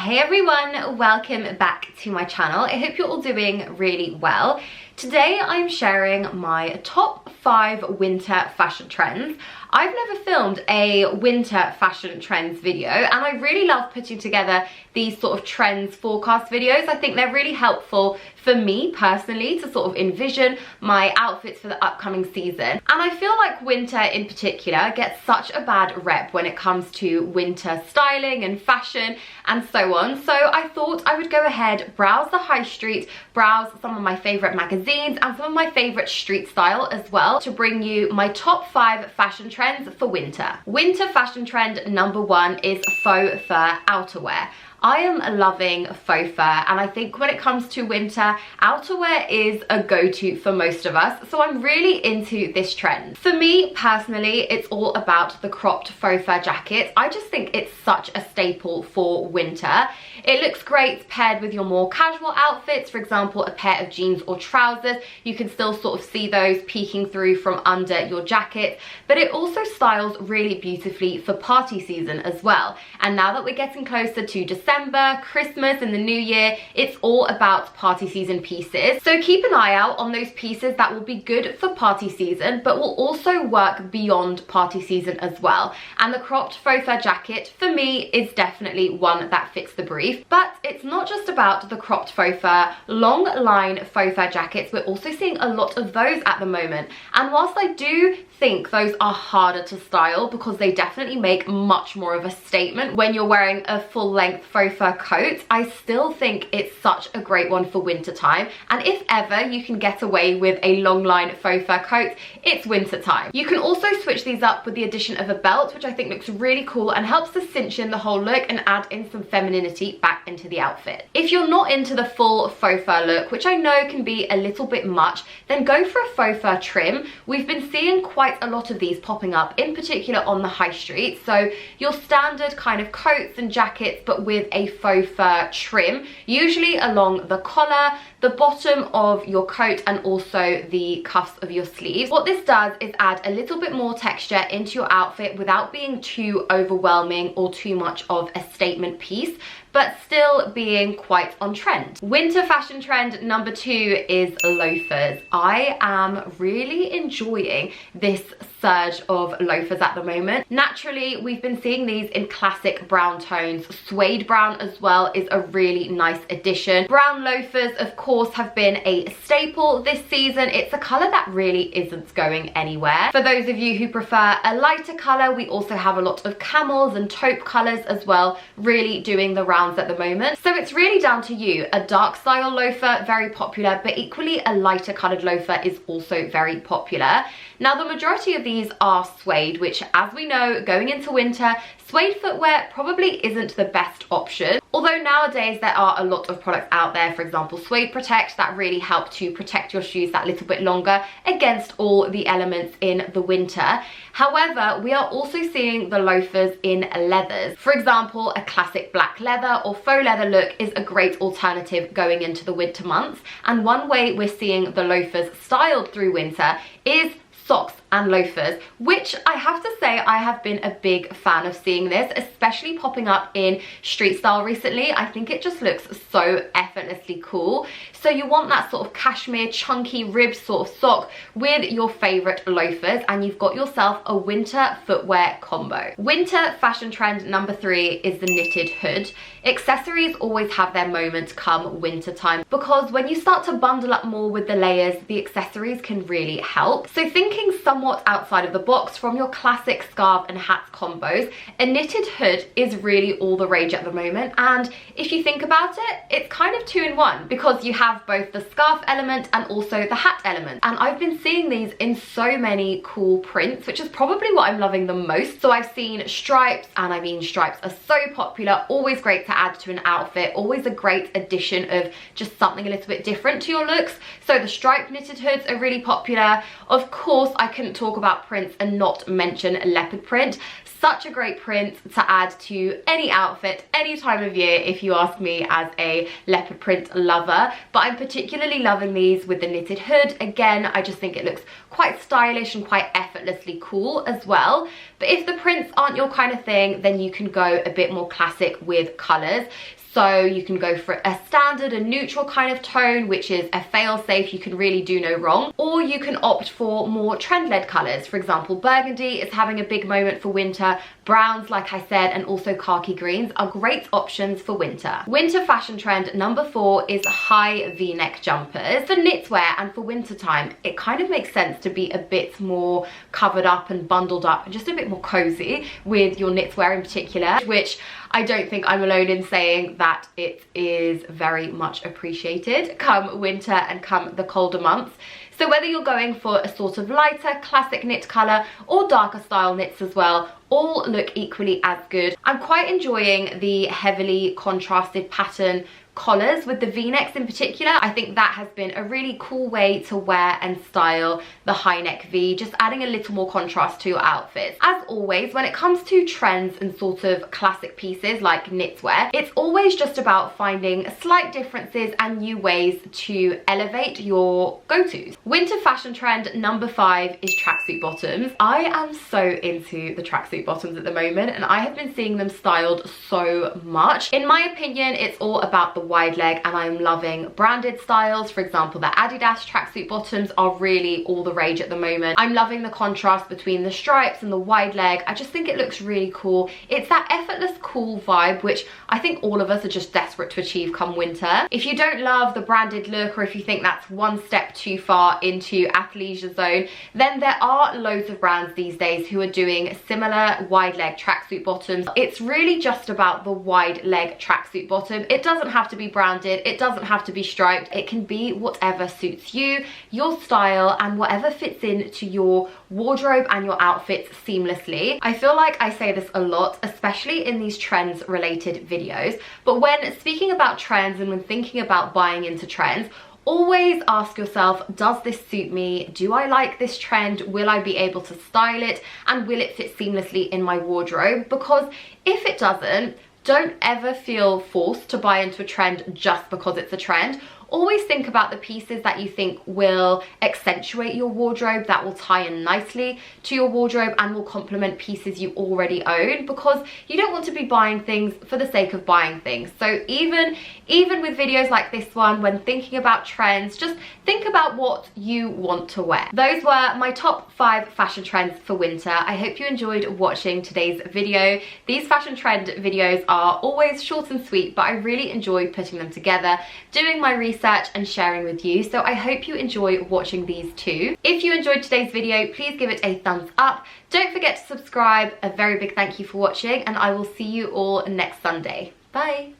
Hey everyone, welcome back to my channel. I hope you're all doing really well. Today I'm sharing my top 5 winter fashion trends. I've never filmed a winter fashion trends video and I really love putting together these sort of trends forecast videos. I think they're really helpful for me personally to sort of envision my outfits for the upcoming season. And I feel like winter in particular gets such a bad rep when it comes to winter styling and fashion and so on. So I thought I would go ahead, browse the high street, browse some of my favorite magazines and some of my favorite street style as well to bring you my top 5 fashion trends for winter. Winter fashion trend number 1 is faux fur outerwear. I am loving faux fur and I think when it comes to winter, outerwear is a go-to for most of us, so I'm really into this trend. For me personally, it's all about the cropped faux fur jackets. I just think it's such a staple for winter. It looks great paired with your more casual outfits, for example a pair of jeans or trousers. You can still sort of see those peeking through from under your jacket, but it also styles really beautifully for party season as well. And now that we're getting closer to December, Christmas and the new year, it's all about party season pieces. So keep an eye out on those pieces that will be good for party season but will also work beyond party season as well. And the cropped faux fur jacket for me is definitely one that fits the brief. But it's not just about the cropped faux fur, long line faux fur jackets. We're also seeing a lot of those at the moment. And whilst I do think those are harder to style because they definitely make much more of a statement when you're wearing a full length faux fur coat, I still think it's such a great one for winter time. And if ever you can get away with a long line faux fur coat, it's winter time. You can also switch these up with the addition of a belt, which I think looks really cool and helps to cinch in the whole look and add in some femininity back into the outfit. If you're not into the full faux fur look, which I know can be a little bit much, then go for a faux fur trim. We've been seeing quite a lot of these popping up, in particular on the high street. So your standard kind of coats and jackets but with a faux fur trim, usually along the collar, the bottom of your coat and also the cuffs of your sleeves. What this does is add a little bit more texture into your outfit without being too overwhelming or too much of a statement piece, but still being quite on trend. Winter fashion trend number 2 is loafers. I am really enjoying this surge of loafers at the moment. Naturally, we've been seeing these in classic brown tones. Suede brown as well is a really nice addition. Brown loafers, of course, have been a staple this season. It's a color that really isn't going anywhere. For those of you who prefer a lighter color, we also have a lot of camels and taupe colors as well, really doing the rounds at the moment. So it's really down to you. A dark style loafer, very popular, but equally a lighter colored loafer is also very popular. Now the majority of these are suede, which as we know, going into winter, suede footwear probably isn't the best option. Although nowadays there are a lot of products out there, for example Suede Protect, that really help to protect your shoes that little bit longer against all the elements in the winter. However, we are also seeing the loafers in leathers. For example, a classic black leather or faux leather look is a great alternative going into the winter months. And one way we're seeing the loafers styled through winter is socks and loafers, which I have to say I have been a big fan of seeing this, especially popping up in street style recently. I think it just looks so effortlessly cool. So you want that sort of cashmere chunky ribbed sort of sock with your favorite loafers and you've got yourself a winter footwear combo. Winter fashion trend number 3 is the knitted hood. Accessories always have their moment come winter time because when you start to bundle up more with the layers, the accessories can really help. So thinking somewhat outside of the box from your classic scarf and hat combos, a knitted hood is really all the rage at the moment. And if you think about it, it's kind of 2 in 1 because you have both the scarf element and also the hat element. And I've been seeing these in so many cool prints, which is probably what I'm loving the most. So I've seen stripes, and I mean stripes are so popular, always great to add to an outfit, always a great addition of just something a little bit different to your looks. So the striped knitted hoods are really popular. Of course, I couldn't talk about prints and not mention leopard print. Such a great print to add to any outfit, any time of year, if you ask me, as a leopard print lover. But I'm particularly loving these with the knitted hood. Again, I just think it looks quite stylish and quite effortlessly cool as well. But if the prints aren't your kind of thing, then you can go a bit more classic with colours. So you can go for a standard and neutral kind of tone, which is a fail-safe, you can really do no wrong. Or you can opt for more trend-led colours. For example, burgundy is having a big moment for winter. Browns, like I said, and also khaki greens are great options for winter. Winter fashion trend number 4 is high V-neck jumpers. For knitwear and for winter time, it kind of makes sense to be a bit more covered up and bundled up and just a bit more cozy with your knitwear in particular, which I don't think I'm alone in saying that it is very much appreciated come winter and come the colder months. So whether you're going for a sort of lighter classic knit colour or darker style knits as well, all look equally as good. I'm quite enjoying the heavily contrasted pattern collars with the V-necks in particular. I think that has been a really cool way to wear and style the high neck V, just adding a little more contrast to your outfits. As always, when it comes to trends and sort of classic pieces like knitwear, it's always just about finding slight differences and new ways to elevate your go-tos. Winter fashion trend number 5 is tracksuit bottoms. I am so into the tracksuit bottoms at the moment, and I have been seeing them styled so much. In my opinion, it's all about the wide leg, and I'm loving branded styles. For example, the Adidas tracksuit bottoms are really all the rage at the moment. I'm loving the contrast between the stripes and the wide leg. I just think it looks really cool. It's that effortless cool vibe, which I think all of us are just desperate to achieve come winter. If you don't love the branded look, or if you think that's one step too far into athleisure zone, then there are loads of brands these days who are doing similar wide leg tracksuit bottoms. It's really just about the wide leg tracksuit bottom. It doesn't have to be branded, it doesn't have to be striped, it can be whatever suits you, your style, and whatever fits into your wardrobe and your outfits seamlessly. I feel like I say this a lot, especially in these trends related videos, but when speaking about trends and when thinking about buying into trends, always ask yourself, does this suit me? Do I like this trend? Will I be able to style it? And will it fit seamlessly in my wardrobe? Because if it doesn't, don't ever feel forced to buy into a trend just because it's a trend. Always think about the pieces that you think will accentuate your wardrobe, that will tie in nicely to your wardrobe and will complement pieces you already own, because you don't want to be buying things for the sake of buying things. So even with videos like this one, when thinking about trends, just think about what you want to wear. Those were my top 5 fashion trends for winter. I hope you enjoyed watching today's video. These fashion trend videos are always short and sweet, but I really enjoy putting them together, doing my research and sharing with you. So I hope you enjoy watching these too. If you enjoyed today's video, please give it a thumbs up. Don't forget to subscribe. A very big thank you for watching, and I will see you all next Sunday. Bye.